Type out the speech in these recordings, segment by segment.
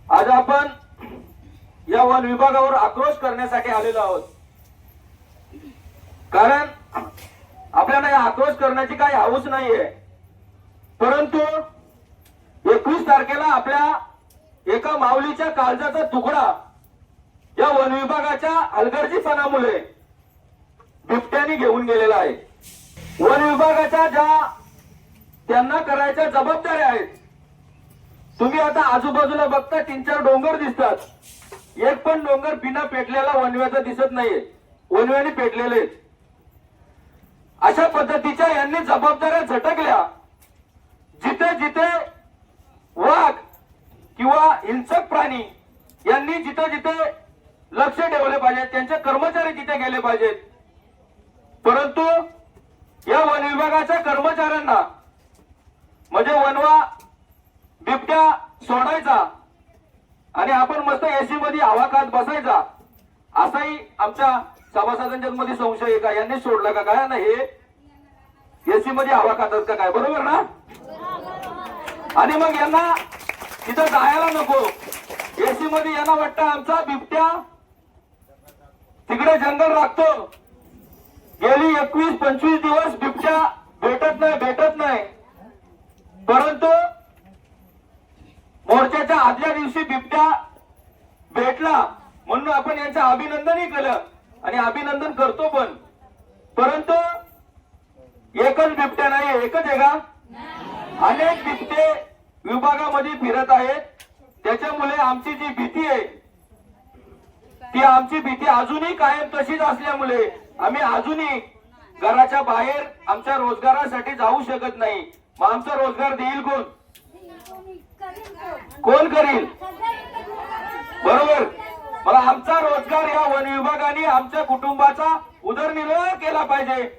आज आपण या वन विभागावर आक्रोश करण्यासाठी आलेलो आहोत। कारण आपल्याला या आक्रोश करण्याची काही हौस नाहीये, परंतु 21 तारखेला आपल्या एका माऊलीच्या काळजाचा तुकडा या वन विभागाच्या हलगर्जीपणामुळे बिबट्याने घेऊन गेलेला आहे। वन विभागाच्या ज्या त्यांना करायच्या जबाबदाऱ्या आहेत, तुम्ही आता आजूबाजूला बघता 3-4 डोंगर दिसतात, एक पण डोंगर बिना पेटलेला वनव्याचा दिसत नाहीये, वनव्याने पेटलेले। अशा पद्धतीच्या यांनी जबाबदाऱ्या झटकल्या। जिथे जिथे वाघ किंवा हिंसक प्राणी यांनी जिथे जिथे लक्ष ठेवले पाहिजे, त्यांचे कर्मचारी तिथे गेले पाहिजेत, परंतु या वन विभागाच्या कर्मचाऱ्यांना म्हणजे वनवा बिबट्या सोडायचा आणि आपण मस्त एसी मध्ये हवा खात बसायचा, असाही आमच्या सभासदांच्या मध्ये संशय आहे का यांनी सोडलं का काय ना, हे एसी मध्ये हवा खातात का काय, बरोबर ना? आणि मग यांना तिथं जायला नको, एसी मध्ये यांना वाटतं आमचा बिबट्या तिकडे जंगल राखतो। गेली 21-25 दिवस बिबट्या भेटत नाही, परंतु मोर्चाच्या आदल्या दिवशी बिबट्या भेटला म्हणून आपण यांचं अभिनंदनही केलं आणि अभिनंदन करतो पण, परंतु एकच बिबट्या नाही, एकच आहे का? अनेक बिबटे विभागामध्ये फिरत आहेत। त्याच्यामुळे आमची जी भीती आहे ती आमची भीती अजूनही कायम तशीच असल्यामुळे आम्ही अजूनही घराच्या बाहेर आमच्या रोजगारासाठी जाऊ शकत नाही। मग आमचा रोजगार देईल कोण? कोण करील? बरोबर। मला आमचा रोजगार या वन विभागाने आमच्या कुटुंबाचा उदरनिर्वाह केला पाहिजे।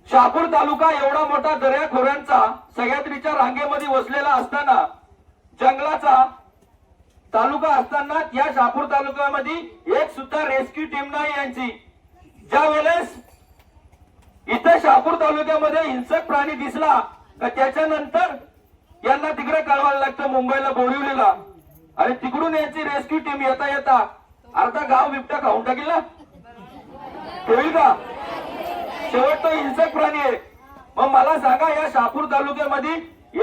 शहापूर तालुका एवढा मोठा दर्याखोऱ्यांचा सह्याद्रीच्या रांगेमध्ये वसलेला असताना, जंगलाचा तालुका असताना या शहापूर तालुक्यामध्ये एक सुद्धा रेस्क्यू टीम नाही यांची। ज्या वेळेस इथे शहापूर तालुक्यामध्ये हिंसक प्राणी दिसला का त्याच्यानंतर यांना तिकडे कळवायला लागतं मुंबईला, बोरिवलीला, आणि तिकडून यांची रेस्क्यू टीम येता अर्धा गाव बिबट्या खाऊन टाकील ना, ठेवील का? शेवट तो हिंसक प्राणी आहे। मग मला सांगा, या शहापूर तालुक्यामध्ये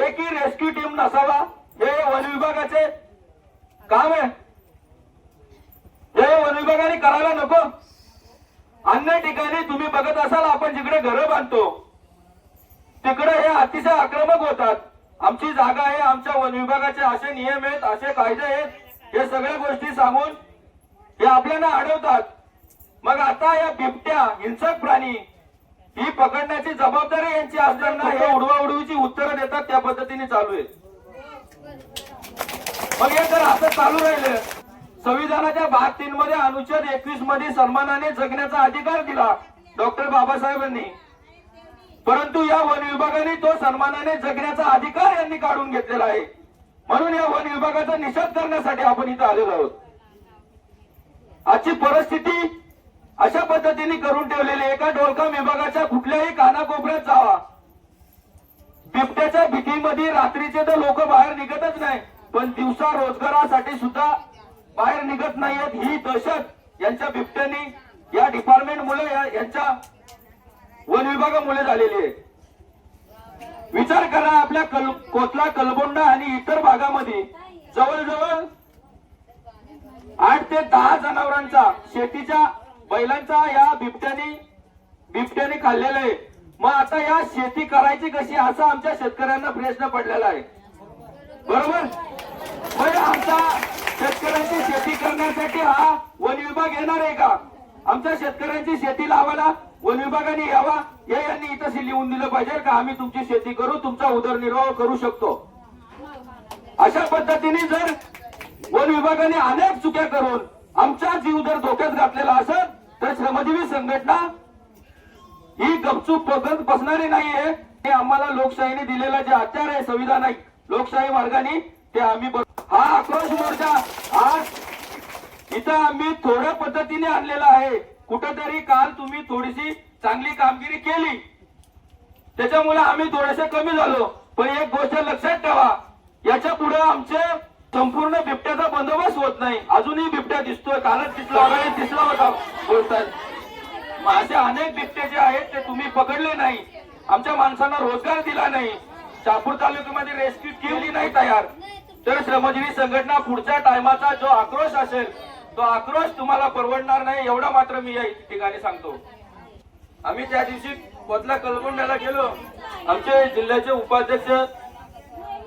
एकही रेस्क्यू टीम नसावा हे वन विभागाचे काम आहे? हे वन विभागाने करायला नको? अन्य ठिकाणी तुम्ही बघत असाल, आपण जिकडे घरं बांधतो तिकडे हे अतिशय आक्रमक होतात। आमची जागा आहे, आमच्या वन विभागाचे असे नियम आहेत, असे कायदे आहेत, हे सगळ्या गोष्टी सांगून हे आपल्याला अडवतात। मग आता या बिबट्या हिंसक प्राणी ही पकडण्याची जबाबदारी यांची असताना हे उडवाउडवीची उत्तरं देतात, त्या पद्धतीने चालू आहे। मग हे जर असं चालू राहिलं, संविधानाच्या भाग 3 मध्ये अनुच्छेद 21 मध्ये सन्मानाने जगण्याचा अधिकार दिला डॉक्टर बाबासाहेबांनी, परंतु या वन विभागाने तो सन्मानाने जगण्याचा अधिकार यांनी काढून घेतलेला आहे। म्हणून या वन विभागाचा निषेध करण्यासाठी आपण इथं आलेलो आहोत। आजची परिस्थिती अशा पद्धतीने करून ठेवलेली, एका डोलकाम विभागाच्या कुठल्याही कानाकोपऱ्यात जावा, बिबट्याच्या भीतीमध्ये रात्रीचे तर लोक बाहेर निघतच नाही, पण दिवसा रोजगारासाठी सुद्धा बाहेर निघत नाहीयेत। ही दहशत यांच्या बिबट्यानी या डिपार्टमेंटमुळे, यांच्या वन विभागामुळे झालेली आहे। विचार करा, आपल्या कोतला, कलबोंडा आणि इतर भागामध्ये जवळजवळ 8 ते 10 जनावरांचा, शेतीच्या बैलांचा या बिबट्याने खाल्लेला आहे। मग आता या शेती करायची कशी, असा आमच्या शेतकऱ्यांना प्रश्न पडलेला आहे, बरोबर? मग आमच्या शेतकऱ्यांची शेती करण्यासाठी हा वन विभाग येणार आहे का? आमच्या शेतकऱ्यांची शेती लावायला वन विभागाने यावा, हे यांनी इथं लिहून दिलं पाहिजे का आम्ही तुमची शेती करू, तुमचा उदरनिर्वाह करू शकतो। अशा पद्धतीने जर वन विभागाने अनेक चुक्या करून आमचा जीव जर धोक्यात घातलेला असेल, तर श्रमजीवी संघटना ही गपचूप बघत बसणारी नाहीये। हे आम्हाला लोकशाहीने दिलेला जे आचार आहे, संविधान आहे, लोकशाही मार्गाने ते आम्ही हा आक्रोश मोर्चा आज इथं आम्ही थोड्या पद्धतीने आणलेला आहे। कुठेतरी काल तुम्ही थोडीशी चांगली कामगिरी केली, त्याच्यामुळे आम्ही थोडेसे कमी झालो, पण एक गोष्ट लक्षात ठेवा, याच्या पुढे आमचे संपूर्ण बिबट्या होत नाही, अजूनही बिबट्या दिसतोय, कालच दिसला होता, दिसला होता बोलतात. मग असे अनेक बिबटे जे आहेत ते तुम्ही पकडले नाही, आमच्या माणसांना रोजगार दिला नाही, शहापूर तालुक्यामध्ये रेस्क्यू केली नाही तयार, तर श्रमजीवी संघटना पुढच्या टायमाचा जो आक्रोश असेल तो आक्रोश तुम्हाला परवडणार नाही, एवढा मात्र मी या ठिकाणी सांगतो. आम्ही त्या दिवशी कोतला कलगोंड्याला गेलो, आमचे जिल्ह्याचे उपाध्यक्ष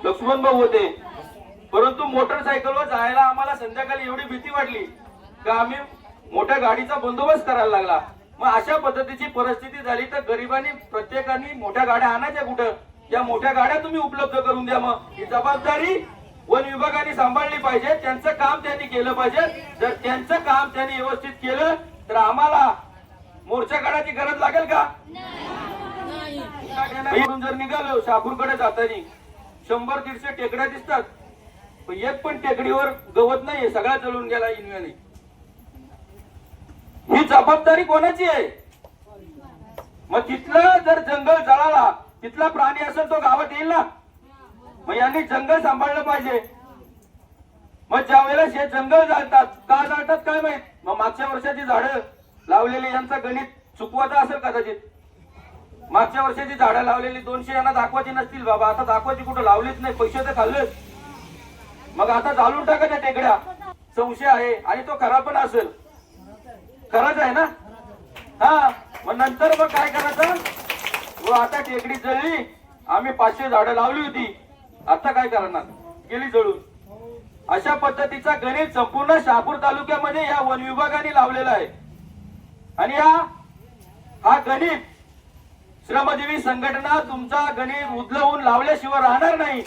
लक्ष्मण भाऊ होते, परंतु मोटरसायकलवर जायला आम्हाला संध्याकाळी एवढी भीती वाटली का आम्ही मोठ्या गाडीचा बंदोबस्त करायला लागला. मग अशा पद्धतीची परिस्थिती झाली तर गरिबांनी प्रत्येकाने मोठ्या गाड्या आणायच्या कुठं, या मोठ्या गाड्या तुम्ही उपलब्ध करून द्या. मग ही जबाबदारी वन विभागाने सांभाळली पाहिजे, त्यांचं काम त्यांनी केलं पाहिजे. जर त्यांचं काम त्यांनी व्यवस्थित केलं तर आम्हाला मोर्चा काढायची गरज लागेल का? इथून जर निघालो शहापूरकडे जाताना 100-150 टेकड्या दिसतात, पण एक पण टेकडीवर गवत नाहीये, सगळा जळून गेला इनव्याने. ही जबाबदारी कोणाची आहे? मग तिथलं जर जंगल जळाला, तिथला प्राणी असेल तो गावात येईल ना. मग यांनी जंगल सांभाळलं पाहिजे. मग ज्या वेळेला हे जंगल जाळतात, का जाळतात काय माहित. मग मागच्या वर्षाची झाडं लावलेली यांचा गणित चुकवायचं असेल कदाचित. मागच्या वर्षाची झाडं लावलेली 200 यांना दाखवायची नसतील बाबा, आता दाखवायची कुठं, लावलीच नाही, पैसे तर खाल्लेच. मग आता जाळून टाका त्या टेकड्या, संशय आहे आणि तो खरा पण असेल, खराच आहे ना. हा, मग नंतर मग काय करायचं, व आता टेकडी जळली, आम्ही 500 झाडं लावली होती, आता काय करणार, गेली जळून. अशा पद्धतीचा गणित संपूर्ण शहापूर तालुक्यामध्ये या वन विभागाने लावलेला आहे. आणि हा गणित श्रमजीवी संघटना तुमचा गणित उधळवून लावल्याशिवाय राहणार नाही.